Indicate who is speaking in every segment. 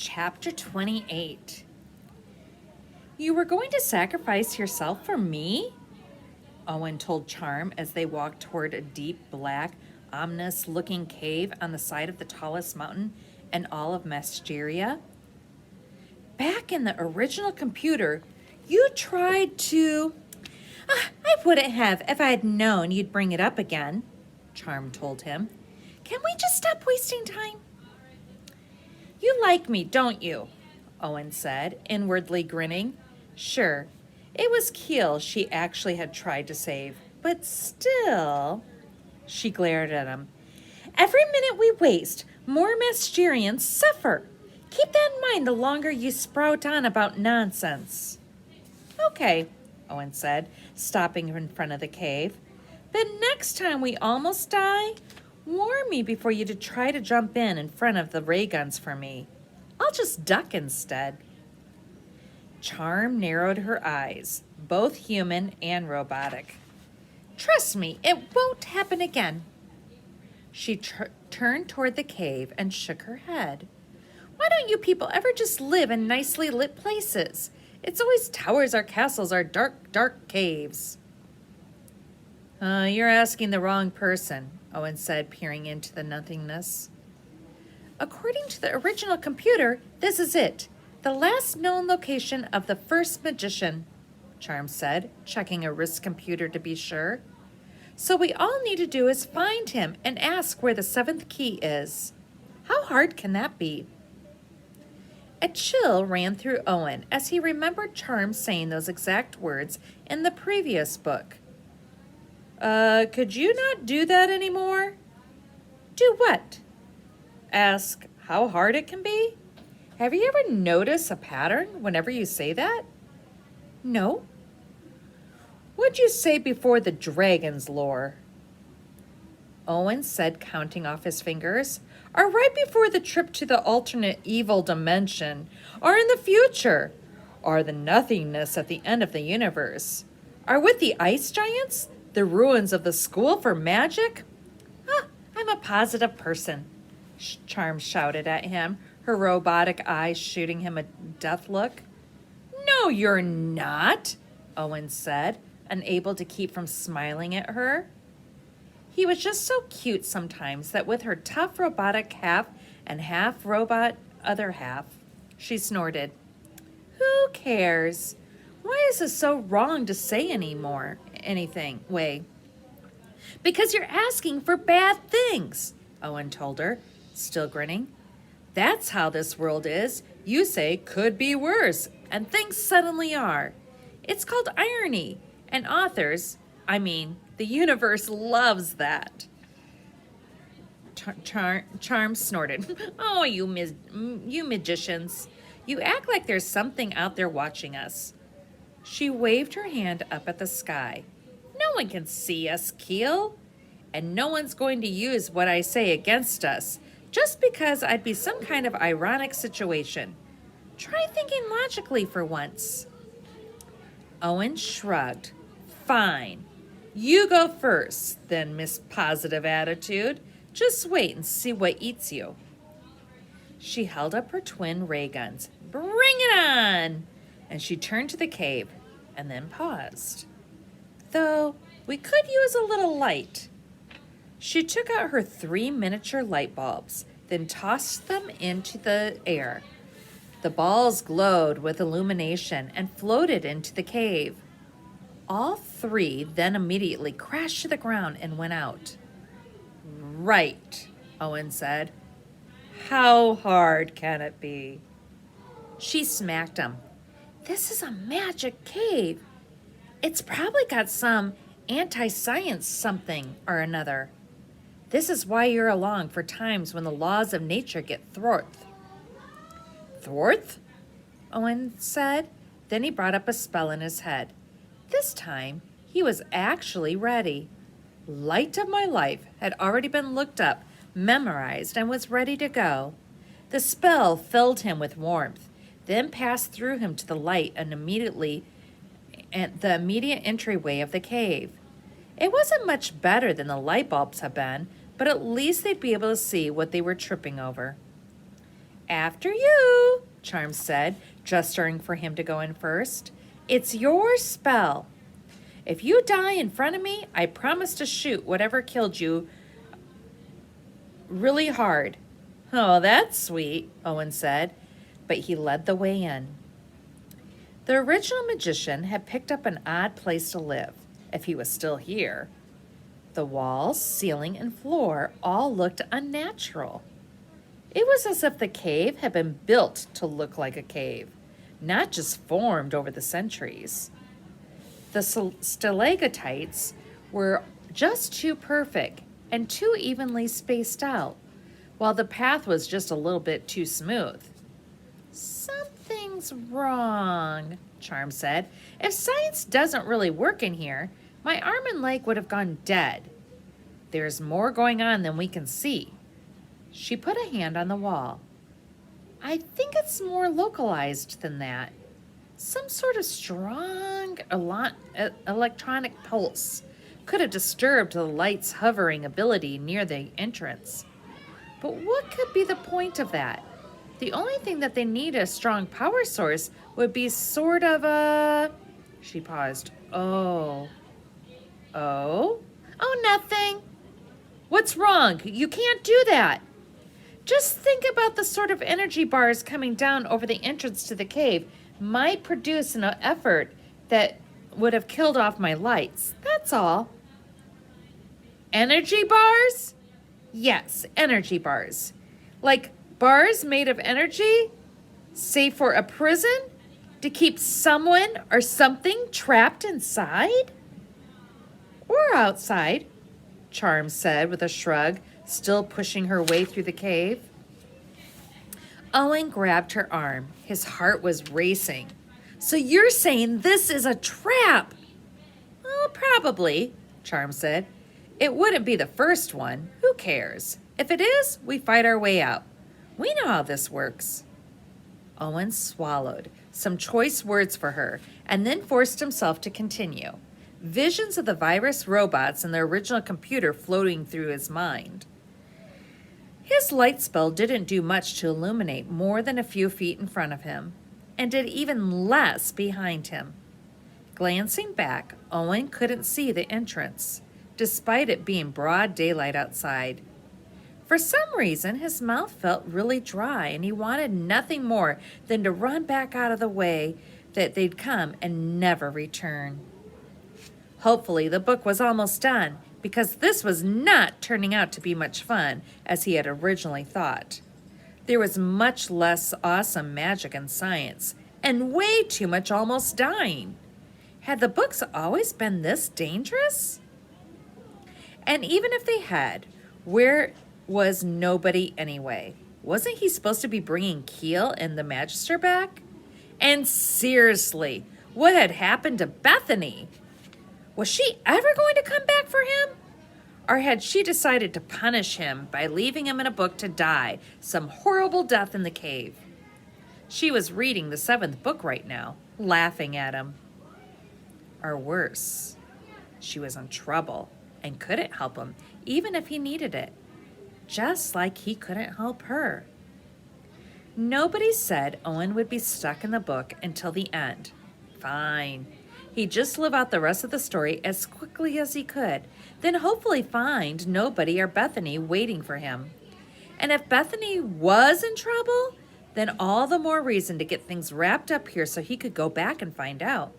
Speaker 1: Chapter 28. You were going to sacrifice yourself for me? Owen told Charm as they walked toward a deep, black, ominous-looking cave on the side of the tallest mountain in all of Masteria. Back in the original computer, you tried to... I wouldn't have if I had known you'd bring it up again, Charm told him. Can we just stop wasting time? You like me, don't you? Owen said, inwardly grinning. Sure, it was Keel she actually had tried to save, but still... She glared at him. Every minute we waste, more Masterians suffer. Keep that in mind the longer you sprout on about nonsense. Okay, Owen said, stopping in front of the cave. But next time we almost die, warn me before you try to jump in front of the ray guns for me. I'll just duck instead. Charm narrowed her eyes, both human and robotic. Trust me, it won't happen again. She turned toward the cave and shook her head. Why don't you people ever just live in nicely lit places? It's always towers or castles or dark, dark caves. You're asking the wrong person, Owen said, peering into the nothingness. According to the original computer, this is it. The last known location of the first magician, Charm said, checking a wrist computer to be sure. So we all need to do is find him and ask where the seventh key is. How hard can that be? A chill ran through Owen as he remembered Charm saying those exact words in the previous book. Could you not do that anymore? Do what? Ask how hard it can be? Have you ever noticed a pattern whenever you say that? No. What'd you say before the dragon's lore? Owen said, counting off his fingers. Or right before the trip to the alternate evil dimension, or in the future, or the nothingness at the end of the universe, or with the ice giants, the ruins of the school for magic? I'm a positive person, Charm shouted at him, her robotic eyes shooting him a death look. No, you're not, Owen said, unable to keep from smiling at her. He was just so cute sometimes that with her tough robotic half and half robot other half, she snorted. Who cares? Why is it so wrong to say anything? Because you're asking for bad things, Owen told her, still grinning. That's how this world is. You say could be worse, and things suddenly are. It's called irony, and the universe loves that. Charm snorted. Oh, you magicians. You act like there's something out there watching us. She waved her hand up at the sky. No one can see us, Keel. And no one's going to use what I say against us, just because I'd be some kind of ironic situation. Try thinking logically for once. Owen shrugged. Fine. You go first, then, Miss Positive Attitude. Just wait and see what eats you. She held up her twin ray guns. Bring it on! And she turned to the cave and then paused. Though, we could use a little light. She took out her 3 miniature light bulbs, then tossed them into the air. The balls glowed with illumination and floated into the cave. All 3 then immediately crashed to the ground and went out. Right, Owen said. How hard can it be? She smacked him. This is a magic cave. It's probably got some anti-science something or another. This is why you're along for times when the laws of nature get thwart. Thwart? Owen said. Then he brought up a spell in his head. This time, he was actually ready. Light of My Life had already been looked up, memorized, and was ready to go. The spell filled him with warmth, then passed through him to the light and the immediate entryway of the cave. It wasn't much better than the light bulbs had been, but at least they'd be able to see what they were tripping over. After you, Charm said, gesturing for him to go in first. It's your spell. If you die in front of me, I promise to shoot whatever killed you really hard. Oh, that's sweet, Owen said, but he led the way in. The original magician had picked up an odd place to live, if he was still here. The walls, ceiling, and floor all looked unnatural. It was as if the cave had been built to look like a cave, not just formed over the centuries. The stalactites were just too perfect and too evenly spaced out, while the path was just a little bit too smooth. Something's wrong, Charm said. If science doesn't really work in here, my arm and leg would have gone dead. There's more going on than we can see. She put a hand on the wall. I think it's more localized than that. Some sort of strong electronic pulse could have disturbed the light's hovering ability near the entrance. But what could be the point of that? The only thing that they need a strong power source would be sort of a... She paused. Oh, nothing. What's wrong? You can't do that. Just think about the sort of energy bars coming down over the entrance to the cave might produce an effort that would have killed off my lights. That's all. Energy bars? Yes, energy bars. Like bars made of energy, say for a prison, to keep someone or something trapped inside? Or outside, Charm said with a shrug, still pushing her way through the cave. Owen grabbed her arm. His heart was racing. So you're saying this is a trap? Well, probably, Charm said. It wouldn't be the first one. Who cares? If it is, we fight our way out. We know how this works. Owen swallowed, some choice words for her, and then forced himself to continue. Visions of the virus robots and their original computer floating through his mind. His light spell didn't do much to illuminate more than a few feet in front of him, and did even less behind him. Glancing back, Owen couldn't see the entrance, despite it being broad daylight outside. For some reason, his mouth felt really dry, and he wanted nothing more than to run back out of the way that they'd come and never return. Hopefully, the book was almost done, because this was not turning out to be much fun as he had originally thought. There was much less awesome magic and science, and way too much almost dying. Had the books always been this dangerous? And even if they had, where was nobody anyway? Wasn't he supposed to be bringing Keel and the Magister back? And seriously, what had happened to Bethany? Was she ever going to come back for him? Or had she decided to punish him by leaving him in a book to die some horrible death in the cave? She was reading the 7th book right now, laughing at him. Or worse, she was in trouble and couldn't help him even if he needed it, just like he couldn't help her. Nobody said Owen would be stuck in the book until the end. Fine. He'd just live out the rest of the story as quickly as he could, then hopefully find nobody or Bethany waiting for him. And if Bethany was in trouble, then all the more reason to get things wrapped up here so he could go back and find out.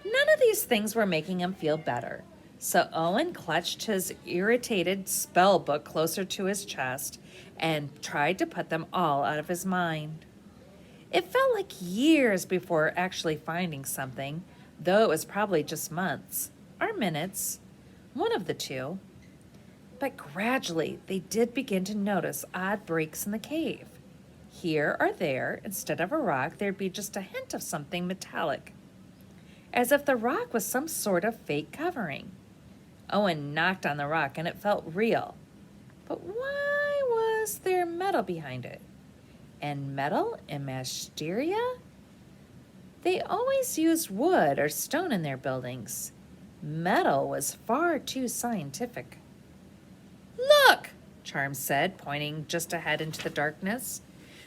Speaker 1: None of these things were making him feel better, so Owen clutched his irritated spell book closer to his chest and tried to put them all out of his mind. It felt like years before actually finding something, though it was probably just months, or minutes, one of the two. But gradually, they did begin to notice odd breaks in the cave. Here or there, instead of a rock, there'd be just a hint of something metallic, as if the rock was some sort of fake covering. Owen knocked on the rock, and it felt real. But why was there metal behind it? And metal in Masteria? They always used wood or stone in their buildings. Metal was far too scientific. Look, Charm said, pointing just ahead into the darkness.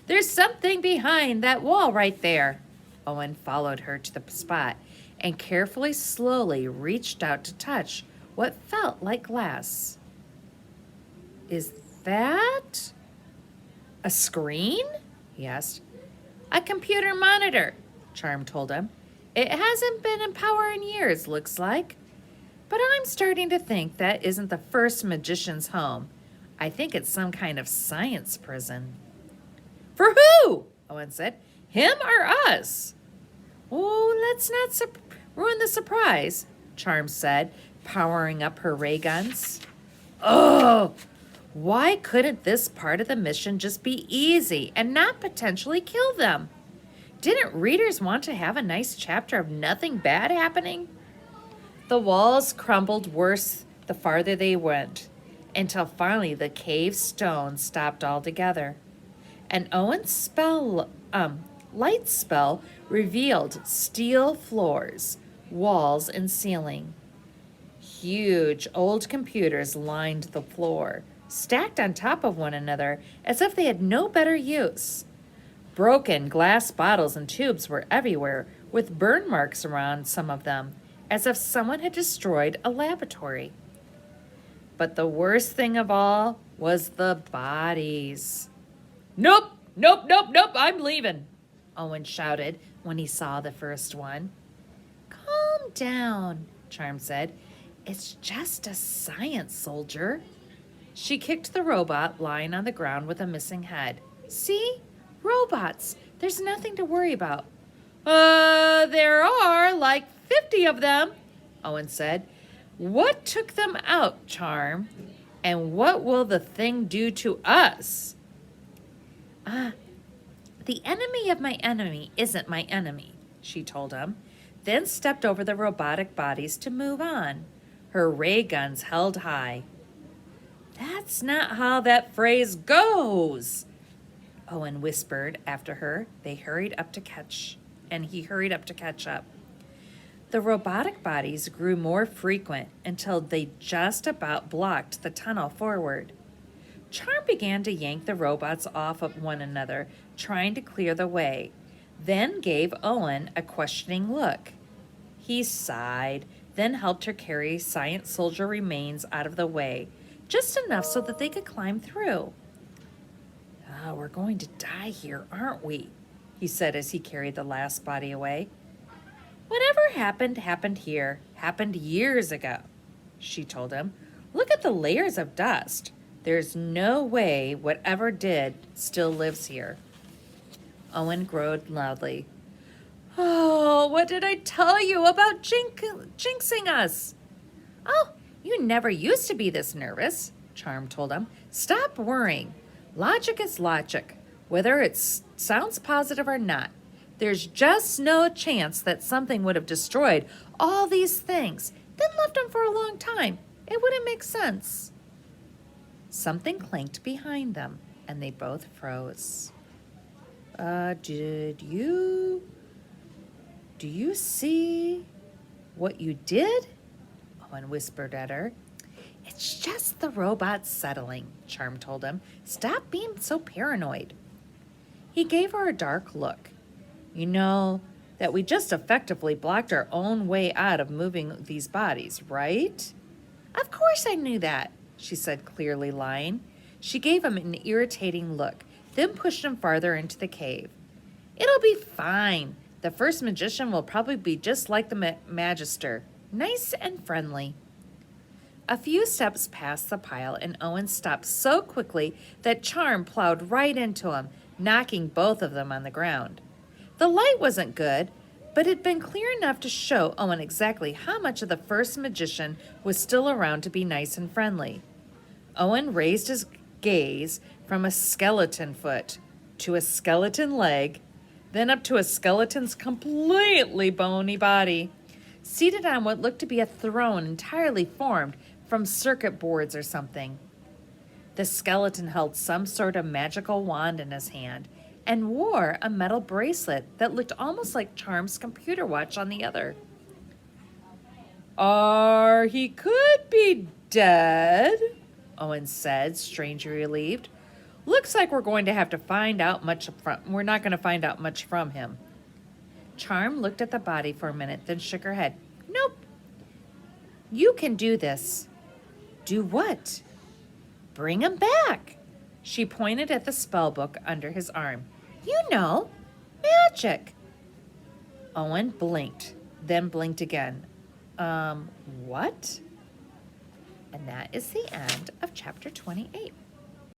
Speaker 1: There's something behind that wall right there. Owen followed her to the spot and carefully, slowly reached out to touch what felt like glass. Is that a screen? He asked. A computer monitor, Charm told him. It hasn't been in power in years, looks like. But I'm starting to think that isn't the first magician's home. I think it's some kind of science prison. For who? Owen said. Him or us? Oh, let's not ruin the surprise, Charm said, powering up her ray guns. Oh, why couldn't this part of the mission just be easy and not potentially kill them? Didn't readers want to have a nice chapter of nothing bad happening? The walls crumbled worse the farther they went, until finally the cave stone stopped altogether. An Owen's light spell revealed steel floors, walls, and ceiling. Huge old computers lined the floor, stacked on top of one another as if they had no better use. Broken glass bottles and tubes were everywhere, with burn marks around some of them, as if someone had destroyed a laboratory. But the worst thing of all was the bodies. Nope, nope, nope, nope, I'm leaving, Owen shouted when he saw the first one. Calm down, Charm said. It's just a science soldier. She kicked the robot lying on the ground with a missing head. See? Robots. There's nothing to worry about. There are like 50 of them, Owen said. What took them out, Charm? And what will the thing do to us? The enemy of my enemy isn't my enemy, she told him, then stepped over the robotic bodies to move on, her ray guns held high. That's not how that phrase goes, Owen whispered after her. He hurried up to catch up. The robotic bodies grew more frequent until they just about blocked the tunnel forward. Charm began to yank the robots off of one another, trying to clear the way, then gave Owen a questioning look. He sighed, then helped her carry science soldier remains out of the way, just enough so that they could climb through. Oh, we're going to die here, aren't we? He said as he carried the last body away. Whatever happened here, happened years ago, she told him. Look at the layers of dust. There's no way whatever did still lives here. Owen groaned loudly. Oh, what did I tell you about jinxing us? Oh, you never used to be this nervous, Charm told him. Stop worrying. Logic is logic, whether it sounds positive or not. There's just no chance that something would have destroyed all these things, then left them for a long time. It wouldn't make sense. Something clanked behind them, and they both froze. Do you see what you did? Owen whispered at her. It's just the robots settling, Charm told him. Stop being so paranoid. He gave her a dark look. You know that we just effectively blocked our own way out of moving these bodies, right? Of course I knew that, she said, clearly lying. She gave him an irritating look, then pushed him farther into the cave. It'll be fine. The first magician will probably be just like the Magister, nice and friendly. A few steps past the pile, and Owen stopped so quickly that Charm plowed right into him, knocking both of them on the ground. The light wasn't good, but it had been clear enough to show Owen exactly how much of the first magician was still around to be nice and friendly. Owen raised his gaze from a skeleton foot to a skeleton leg, then up to a skeleton's completely bony body, seated on what looked to be a throne entirely formed from circuit boards or something. The skeleton held some sort of magical wand in his hand and wore a metal bracelet that looked almost like Charm's computer watch on the other. Or he could be dead, Owen said, strangely relieved. Looks like we're going to have to find out much from. We're not going to find out much from him. Charm looked at the body for a minute, then shook her head. Nope. You can do this. Do what? Bring him back. She pointed at the spell book under his arm. You know, magic. Owen blinked, then blinked again. What? And that is the end of chapter 28.